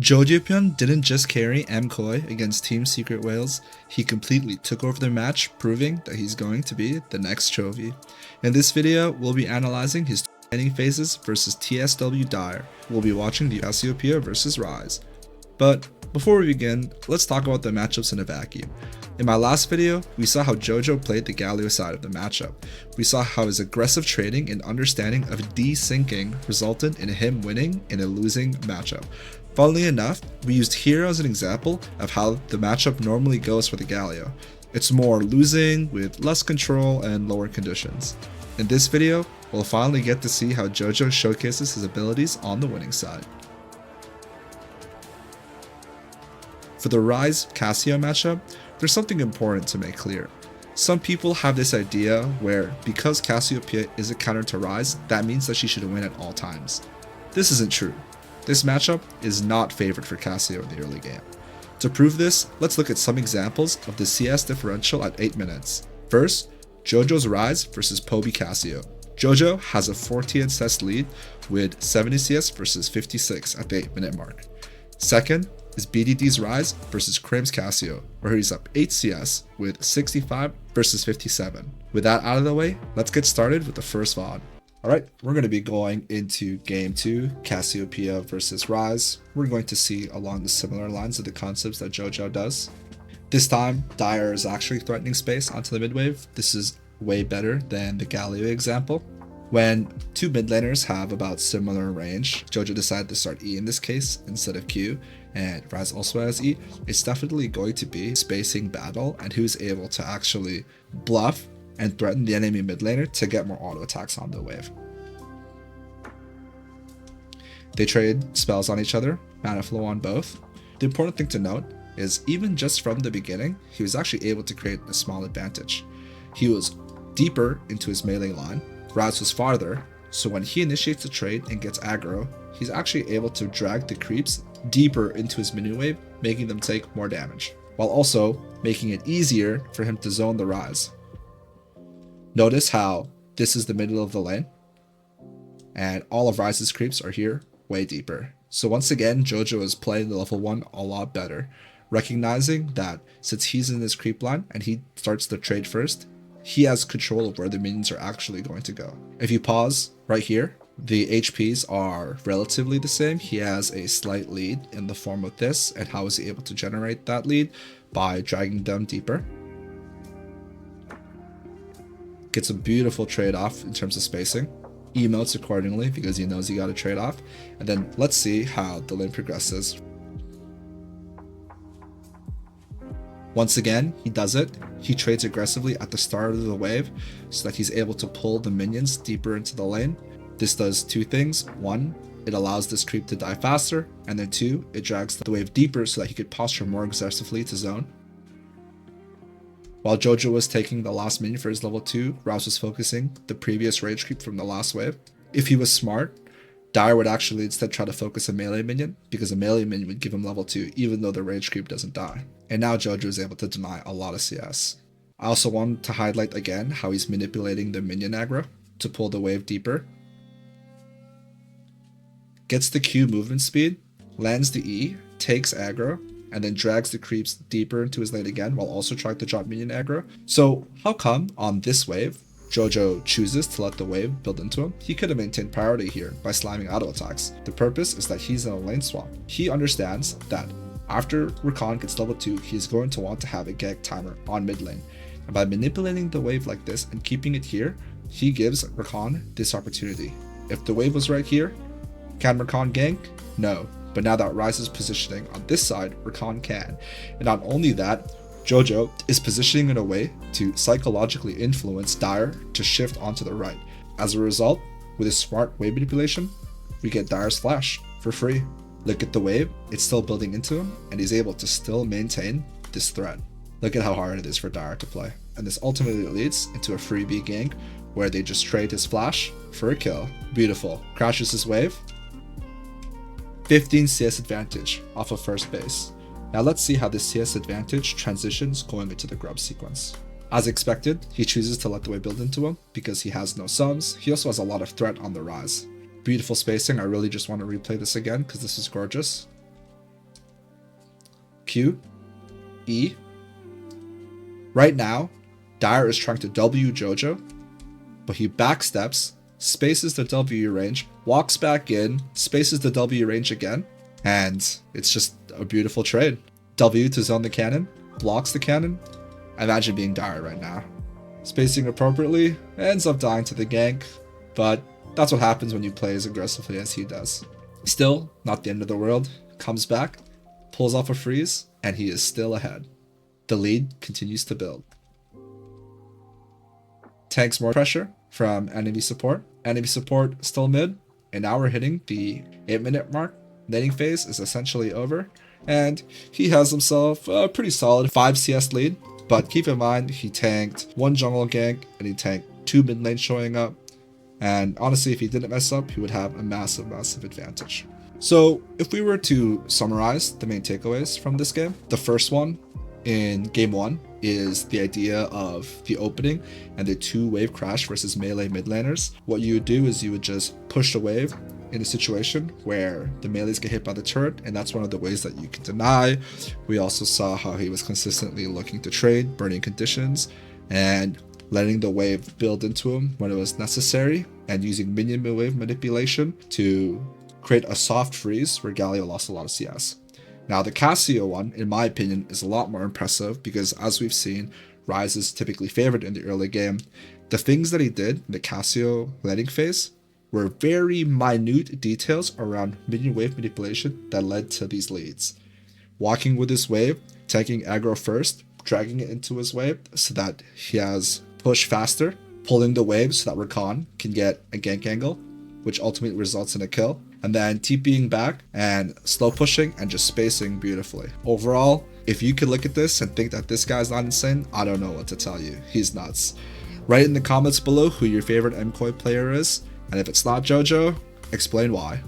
Jojopyun didn't just carry MKOI against Team Secret Whales, he completely took over the match, proving that he's going to be the next trophy. In this video, we'll be analyzing his training phases versus TSW Dire. We'll be watching the Cassiopeia versus Rise. But before we begin, let's talk about the matchups in a vacuum. In my last video, we saw how Jojo played the Galio side of the matchup. We saw how his aggressive trading and understanding of desyncing resulted in him winning in a losing matchup. Funnily enough, we used Hero as an example of how the matchup normally goes for the Galio. It's more losing with less control and lower conditions. In this video, we'll finally get to see how Jojo showcases his abilities on the winning side. For the Rise Cassio matchup, there's something important to make clear. Some people have this idea where because Cassiopeia is a counter to Rise, that means that she should win at all times. This isn't true. This matchup is not favored for Cassio in the early game. To prove this, let's look at some examples of the CS differential at 8 minutes. First, Jojo's Rise versus Poby Cassio. Jojo has a 14 CS lead with 70 CS versus 56 at the 8-minute mark. Second is BDD's Rise versus Crim's Cassio, where he's up 8 CS with 65 versus 57. With that out of the way, let's get started with the first VOD. Alright, we're going to be going into Game 2, Cassiopeia versus Rise. We're going to see along the similar lines of the concepts that Jojo does. This time, Dire is actually threatening space onto the mid wave. This is way better than the Galio example. When two mid laners have about similar range, Jojo decided to start E in this case instead of Q, and Rise also has E. It's definitely going to be a spacing battle and who's able to actually bluff and threaten the enemy mid laner to get more auto attacks on the wave. They trade spells on each other, mana flow on both. The important thing to note is even just from the beginning, he was actually able to create a small advantage. He was deeper into his melee line, Rise was farther, so when he initiates a trade and gets aggro, he's actually able to drag the creeps deeper into his mini wave, making them take more damage, while also making it easier for him to zone the Rise. Notice how this is the middle of the lane, and all of Rise's creeps are here, way deeper. So once again, Jojo is playing the level 1 a lot better, recognizing that since he's in this creep line and he starts the trade first, he has control of where the minions are actually going to go. If you pause right here, the HPs are relatively the same. He has a slight lead in the form of this, and how is he able to generate that lead? By dragging them deeper. Gets a beautiful trade-off in terms of spacing. Emotes accordingly because he knows he got a trade-off. And then let's see how the lane progresses. Once again, he does it. He trades aggressively at the start of the wave so that he's able to pull the minions deeper into the lane. This does two things. One, it allows this creep to die faster, and then two, it drags the wave deeper so that he could posture more aggressively to zone. While Jojo was taking the last minion for his level 2, Rouse was focusing the previous rage creep from the last wave. If he was smart, Dire would actually instead try to focus a melee minion, because a melee minion would give him level 2 even though the rage creep doesn't die. And now Jojo is able to deny a lot of CS. I also want to highlight again how he's manipulating the minion aggro to pull the wave deeper. Gets the Q movement speed, lands the E, takes aggro, and then drags the creeps deeper into his lane again while also trying to drop minion aggro. So how come on this wave, Jojo chooses to let the wave build into him? He could have maintained priority here by slamming auto attacks. The purpose is that he's in a lane swap. He understands that after Rakan gets level 2, he's going to want to have a gank timer on mid lane. And by manipulating the wave like this and keeping it here, he gives Rakan this opportunity. If the wave was right here, can Rakan gank? No. But now that Rise is positioning on this side, Rakan can. And not only that, Jojo is positioning in a way to psychologically influence Dire to shift onto the right. As a result, with his smart wave manipulation, we get Dire's flash for free. Look at the wave, it's still building into him, and he's able to still maintain this threat. Look at how hard it is for Dire to play. And this ultimately leads into a free B gank where they just trade his flash for a kill. Beautiful. Crashes his wave. 15 CS advantage off of first base. Now let's see how this CS advantage transitions going into the Grub sequence. As expected, he chooses to let the wave build into him because he has no subs. He also has a lot of threat on the Rise. Beautiful spacing. I really just want to replay this again because this is gorgeous. Q, E. Right now, Dire is trying to W Jojo, but he backsteps, spaces the W range, walks back in, spaces the W range again, and it's just a beautiful trade. W to zone the cannon, blocks the cannon. Imagine being Dire right now. Spacing appropriately, ends up dying to the gank, but that's what happens when you play as aggressively as he does. Still, not the end of the world. Comes back, pulls off a freeze, and he is still ahead. The lead continues to build. Tanks more pressure from enemy support. Enemy support still mid, and now we're hitting the 8-minute mark. Laning phase is essentially over, and he has himself a pretty solid 5 CS lead. But keep in mind, he tanked 1 jungle gank, and he tanked 2 mid lane showing up. And honestly, if he didn't mess up, he would have a massive advantage. So if we were to summarize the main takeaways from this game, the first one in game 1 is the idea of the opening and the 2-wave crash versus melee mid laners. What you would do is you would just push the wave in a situation where the melees get hit by the turret, and that's one of the ways that you can deny. We also saw how he was consistently looking to trade, burning conditions, and letting the wave build into him when it was necessary, and using minion wave manipulation to create a soft freeze where Galio lost a lot of CS. Now the Cassio one, in my opinion, is a lot more impressive because, as we've seen, Ryze is typically favored in the early game. The things that he did in the Cassio laning phase were very minute details around minion wave manipulation that led to these leads. Walking with his wave, taking aggro first, dragging it into his wave so that he has push faster, pulling the wave so that Rakan can get a gank angle, which ultimately results in a kill, and then TPing back and slow pushing and just spacing beautifully. Overall, if you could look at this and think that this guy's not insane, I don't know what to tell you. He's nuts. Write in the comments below who your favorite MKOI player is, and if it's not Jojo, explain why.